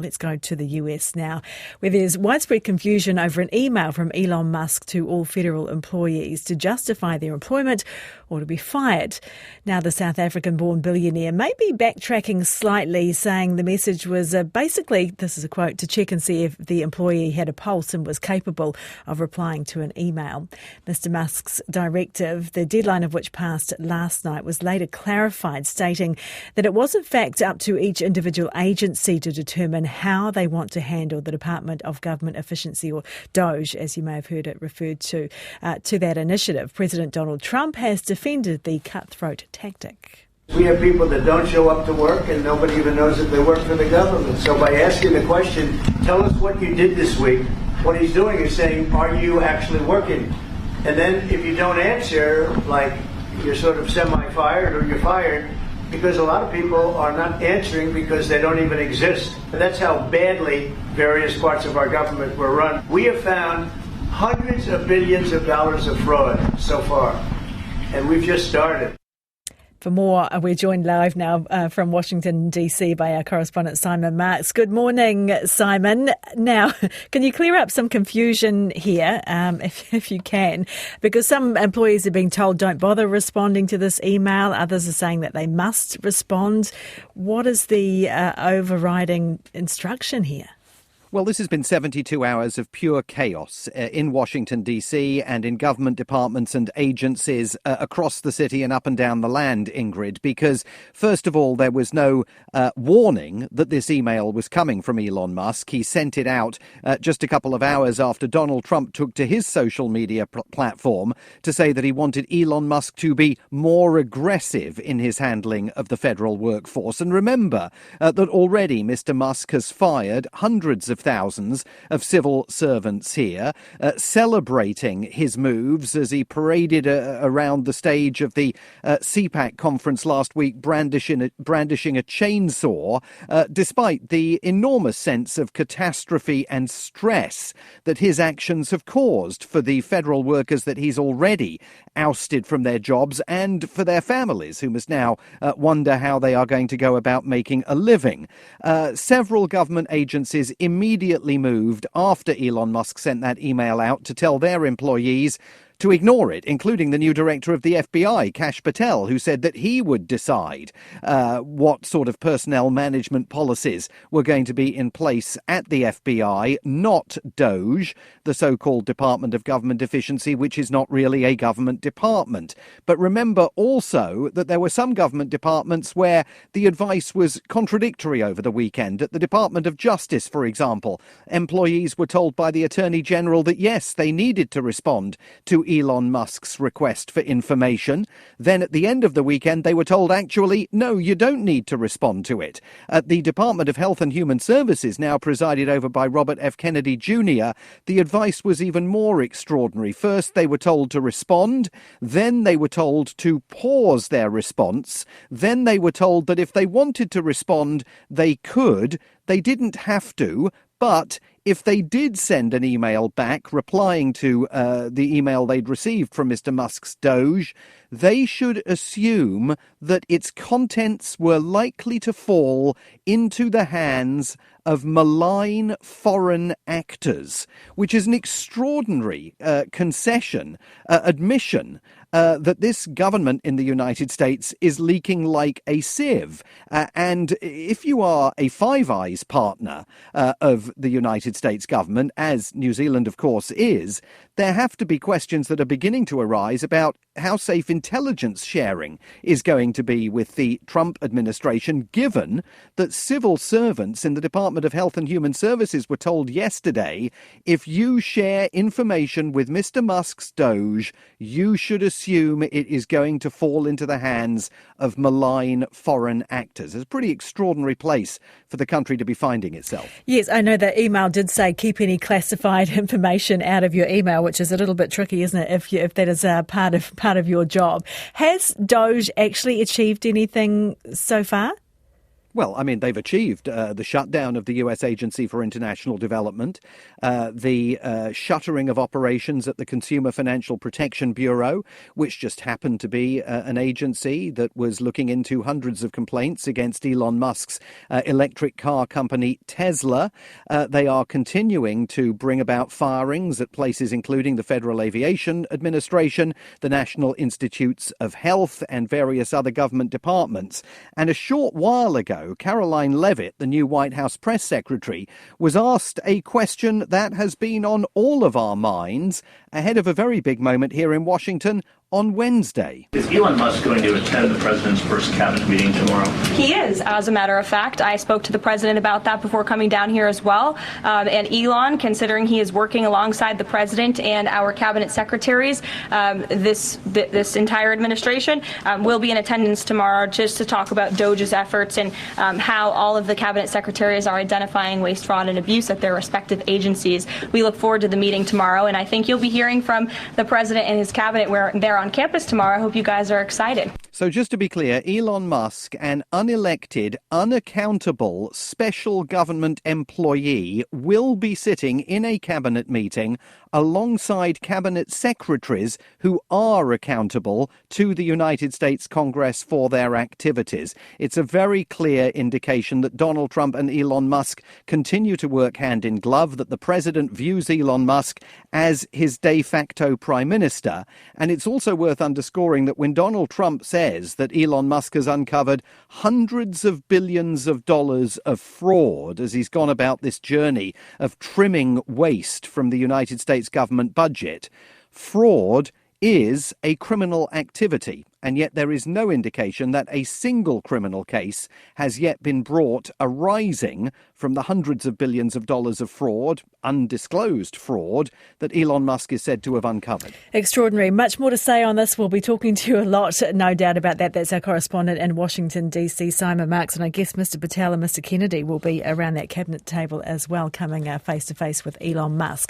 Let's go to the US now, where there's widespread confusion over an email from Elon Musk to all federal employees to justify their employment or to be fired. Now, the South African-born billionaire may be backtracking slightly, saying the message was basically, this is a quote, to check and see if the employee had a pulse and was capable of replying to an email. Mr. Musk's directive, the deadline of which passed last night, was later clarified, stating that it was in fact up to each individual agency to determine how they want to handle the Department of Government Efficiency, or DOGE, as you may have heard it referred to that initiative. President Donald Trump has defended the cutthroat tactic. We have people that don't show up to work and nobody even knows that they work for the government. So by asking the question, tell us what you did this week, what he's doing is saying, are you actually working? And then if you don't answer, like you're sort of semi-fired or you're fired, because a lot of people are not answering because they don't even exist. That's how badly various parts of our government were run. We have found hundreds of billions of dollars of fraud so far, and we've just started. For more, we're joined live now from Washington, D.C. by our correspondent Simon Marks. Good morning, Simon. Now, can you clear up some confusion here, if you can? Because some employees are being told don't bother responding to this email. Others are saying that they must respond. What is the overriding instruction here? Well, this has been 72 hours of pure chaos in Washington, D.C. and in government departments and agencies across the city and up and down the land, Ingrid, because, first of all, there was no warning that this email was coming from Elon Musk. He sent it out just a couple of hours after Donald Trump took to his social media platform to say that he wanted Elon Musk to be more aggressive in his handling of the federal workforce. And remember that already Mr. Musk has fired hundreds of thousands of civil servants here, celebrating his moves as he paraded around the stage of the CPAC conference last week, brandishing a chainsaw, despite the enormous sense of catastrophe and stress that his actions have caused for the federal workers that he's already ousted from their jobs and for their families, who must now wonder how they are going to go about making a living. Several government agencies immediately moved after Elon Musk sent that email out to tell their employees to ignore it, including the new director of the FBI, Kash Patel, who said that he would decide what sort of personnel management policies were going to be in place at the FBI, not DOGE, the so-called Department of Government Efficiency, which is not really a government department. But remember also that there were some government departments where the advice was contradictory over the weekend. At the Department of Justice, for example, employees were told by the Attorney General that, yes, they needed to respond to Elon Musk's request for information. Then at the end of the weekend, they were told, actually, no, you don't need to respond to it. At the Department of Health and Human Services, now presided over by Robert F. Kennedy Jr., the advice was even more extraordinary. First, they were told to respond. Then they were told to pause their response. Then they were told that if they wanted to respond, they could. They didn't have to, but if they did send an email back replying to the email they'd received from Mr. Musk's DOGE, they should assume that its contents were likely to fall into the hands of malign foreign actors, which is an extraordinary admission that this government in the United States is leaking like a sieve. And if you are a Five Eyes partner of the United States government, as New Zealand, of course, is, there have to be questions that are beginning to arise about how safe intelligence sharing is going to be with the Trump administration, given that civil servants in the Department of Health and Human Services were told yesterday, if you share information with Mr. Musk's DOGE, you should assume it is going to fall into the hands of malign foreign actors. It's a pretty extraordinary place for the country to be finding itself. Yes, I know that email did say keep any classified information out of your email, which is a little bit tricky, isn't it, if that is part of your job. Has DOGE actually achieved anything so far? Well, I mean, they've achieved the shutdown of the U.S. Agency for International Development, the shuttering of operations at the Consumer Financial Protection Bureau, which just happened to be an agency that was looking into hundreds of complaints against Elon Musk's electric car company Tesla. They are continuing to bring about firings at places including the Federal Aviation Administration, the National Institutes of Health, and various other government departments. And a short while ago, Caroline Leavitt, the new White House press secretary, was asked a question that has been on all of our minds ahead of a very big moment here in Washington on Wednesday. Is Elon Musk going to attend the president's first cabinet meeting tomorrow? He is, as a matter of fact. I spoke to the president about that before coming down here as well. And Elon, considering he is working alongside the president and our cabinet secretaries, this entire administration, will be in attendance tomorrow just to talk about DOJ's efforts and how all of the cabinet secretaries are identifying waste, fraud, and abuse at their respective agencies. We look forward to the meeting tomorrow, and I think you'll be hearing from the president and his cabinet where they're on campus tomorrow. I hope you guys are excited. So just to be clear, Elon Musk, an unelected, unaccountable special government employee, will be sitting in a cabinet meeting alongside cabinet secretaries who are accountable to the United States Congress for their activities. It's a very clear indication that Donald Trump and Elon Musk continue to work hand in glove, that the president views Elon Musk as his de facto prime minister. And it's also worth underscoring that when Donald Trump says that Elon Musk has uncovered hundreds of billions of dollars of fraud as he's gone about this journey of trimming waste from the United States government budget, fraud is a criminal activity. And yet there is no indication that a single criminal case has yet been brought arising from the hundreds of billions of dollars of fraud, undisclosed fraud, that Elon Musk is said to have uncovered. Extraordinary. Much more to say on this. We'll be talking to you a lot, no doubt about that. That's our correspondent in Washington, D.C., Simon Marks. And I guess Mr. Patel and Mr. Kennedy will be around that cabinet table as well, coming face to face with Elon Musk.